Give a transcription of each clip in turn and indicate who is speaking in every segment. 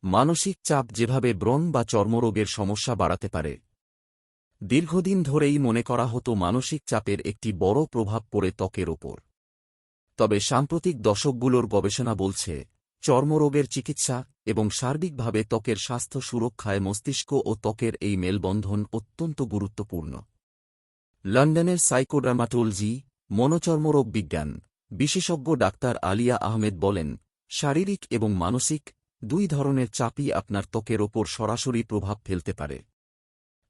Speaker 1: মানসিক চাপ যেভাবে ব্রণ বা চর্মরোগের সমস্যা বাড়াতে পারে। দীর্ঘদিন ধরেই মনে করা হতো মানসিক চাপের একটি বড় প্রভাব পড়ে ত্বকের ওপর। তবে সাম্প্রতিক দশকগুলোর গবেষণা বলছে, চর্মরোগের চিকিৎসা এবং সার্বিকভাবে ত্বকের স্বাস্থ্য সুরক্ষায় মস্তিষ্ক ও ত্বকের এই মেলবন্ধন অত্যন্ত গুরুত্বপূর্ণ। লন্ডনের সাইকোডার্মাটোলজি, মনোচর্মরোগ বিজ্ঞান বিশেষজ্ঞ ডাক্তার আলিয়া আহমেদ বলেন, শারীরিক এবং মানসিক দুই ধরনের চাপই আপনার ত্বকের ওপর সরাসরি প্রভাব ফেলতে পারে।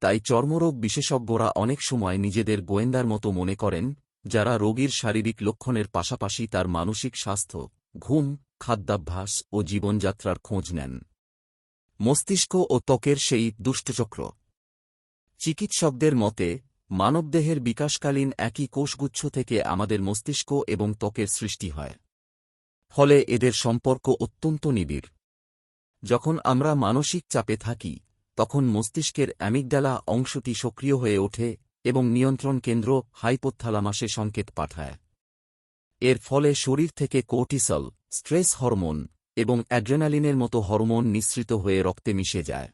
Speaker 1: তাই চর্মরোগ বিশেষজ্ঞরা অনেক সময় নিজেদের গোয়েন্দার মতো মনে করেন, যারা রোগীর শারীরিক লক্ষণের পাশাপাশি তার মানসিক স্বাস্থ্য, ঘুম, খাদ্যাভ্যাস ও জীবনযাত্রার খোঁজ নেন। মস্তিষ্ক ও ত্বকের সেই দুষ্টচক্র। চিকিৎসকদের মতে, মানবদেহের বিকাশকালীন একই কোষগুচ্ছ থেকে আমাদের মস্তিষ্ক এবং ত্বকের সৃষ্টি হয়। ফলে এদের সম্পর্ক অত্যন্ত নিবিড়। যখন আমরা মানসিক চাপে থাকি, তখন মস্তিষ্কের অ্যামিগডালা অংশটি সক্রিয় হয়ে ওঠে এবং নিয়ন্ত্রণ কেন্দ্র হাইপোথ্যালামাসে সংকেত পাঠায়। এর ফলে শরীর থেকে কোর্টিসল, স্ট্রেস হরমোন এবং অ্যাড্রেনালিনের মতো হরমোন নিঃসৃত হয়ে রক্তে মিশে যায়।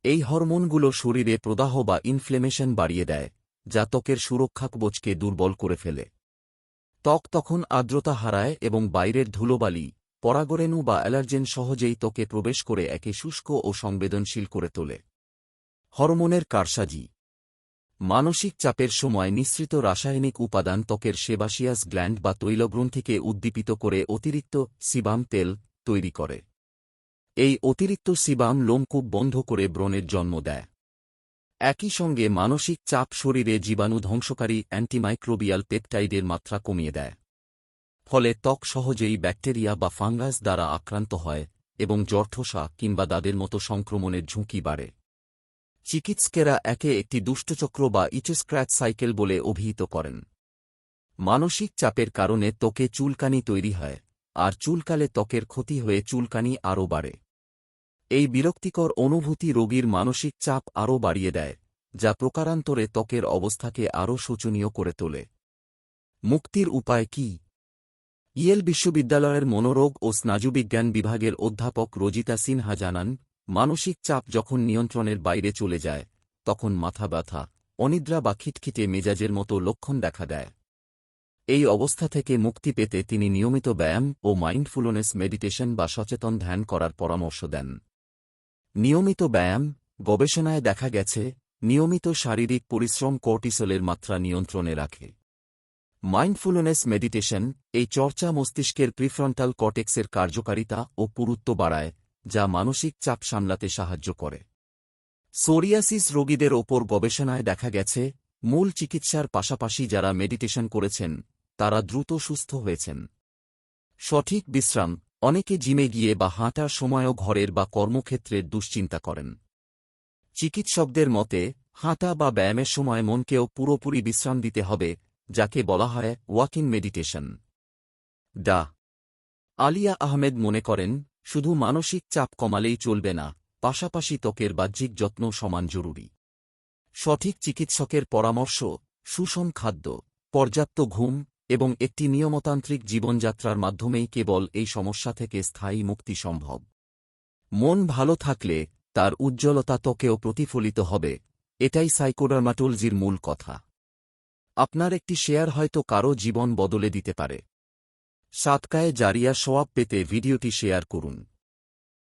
Speaker 1: এই হরমোনগুলো শরীরে প্রদাহ বা ইনফ্লেমেশন বাড়িয়ে দেয়, যা ত্বকের সুরক্ষা কবচকে দুর্বল করে ফেলে। ত্বক তখন আর্দ্রতা হারায় এবং বাইরের ধুলোবালি, পরাগরেণু বা অ্যালার্জেন সহজেই ত্বকে প্রবেশ করে একে শুষ্ক ও সংবেদনশীল করে তোলে। হরমোনের কারসাজি। মানসিক চাপের সময় নিঃসৃত রাসায়নিক উপাদান ত্বকের সেবাসিয়াস গ্ল্যান্ড বা তৈলগ্রন্থিকে উদ্দীপিত করে অতিরিক্ত সিবাম তেল তৈরি করে। এই অতিরিক্ত সিবাম লোমকূপ বন্ধ করে ব্রণের জন্ম দেয়। একই সঙ্গে মানসিক চাপ শরীরে জীবাণু ধ্বংসকারী অ্যান্টিমাইক্রোবিয়াল পেপটাইডের মাত্রা কমিয়ে দেয়। ফলে ত্বক সহজেই ব্যাকটেরিয়া বা ফাঙ্গাস দ্বারা আক্রান্ত হয় এবং জঠোসা কিংবা দাদের মতো সংক্রমণের ঝুঁকি বাড়ে। চিকিৎসকেরা একে একটি দুষ্টচক্র বা ইচোস্ক্র্যাচ সাইকেল বলে অভিহিত করেন। মানসিক চাপের কারণে ত্বকে চুলকানি তৈরি হয়, আর চুলকালে ত্বকের ক্ষতি হয়ে চুলকানি আরও বাড়ে। এই বিরক্তিকর অনুভূতি রোগীর মানসিক চাপ আরও বাড়িয়ে দেয়, যা প্রকারান্তরে ত্বকের অবস্থাকে আরও শোচনীয় করে তোলে। মুক্তির উপায় কি? ইয়েল বিশ্ববিদ্যালয়ের মনোরোগ ও স্নায়ুবিজ্ঞান বিভাগের অধ্যাপক রোজিতা সিনহা জানান, মানসিক চাপ যখন নিয়ন্ত্রণের বাইরে চলে যায়, তখন মাথা ব্যথা, অনিদ্রা বা খিটখিটে মেজাজের মতো লক্ষণ দেখা দেয়। এই অবস্থা থেকে মুক্তি পেতে তিনি নিয়মিত ব্যায়াম ও মাইন্ডফুলনেস মেডিটেশন বা সচেতন ধ্যান করার পরামর্শ দেন। নিয়মিত ব্যায়াম। গবেষণায় দেখা গেছে, নিয়মিত শারীরিক পরিশ্রম কর্টিসলের মাত্রা নিয়ন্ত্রণে রাখে। মাইন্ডফুলনেস মেডিটেশন, এই চর্চা মস্তিষ্কের প্রিফ্রন্টাল কর্টেক্সের কার্যকারিতা ও পুরুত্ব বাড়ায়, যা মানসিক চাপ সামলাতে সাহায্য করে। সোরিয়াসিস রোগীদের ওপর গবেষণায় দেখা গেছে, মূল চিকিৎসার পাশাপাশি যারা মেডিটেশন করেছেন, তারা দ্রুত সুস্থ হয়েছেন। সঠিক বিশ্রাম। অনেকে জিমে গিয়ে বা হাঁটার সময়ও ঘরের বা কর্মক্ষেত্রের দুশ্চিন্তা করেন। চিকিৎসকদের মতে, হাঁটা বা ব্যায়ামের সময় মনকেও পুরোপুরি বিশ্রাম দিতে হবে, যাকে বলা হয় ওয়াকিং মেডিটেশন। ডা. আলিয়া আহমেদ মনে করেন, শুধু মানসিক চাপ কমালেই চলবে না, পাশাপাশি ত্বকের বাহ্যিক যত্ন সমান জরুরি। সঠিক চিকিৎসকের পরামর্শ, সুষম খাদ্য, পর্যাপ্ত ঘুম এবং একটি নিয়মতান্ত্রিক জীবনযাত্রার মাধ্যমেই কেবল এই সমস্যা থেকে স্থায়ী মুক্তি সম্ভব। মন ভালো থাকলে তার উজ্জ্বলতা ত্বকেও প্রতিফলিত হবে, এটাই সাইকোডার্মাটোলজির মূল কথা। আপনার একটি শেয়ার হয়তো কারও জীবন বদলে দিতে পারে। সাদকায়ে জারিয়া সওয়াব পেতে ভিডিওটি শেয়ার করুন।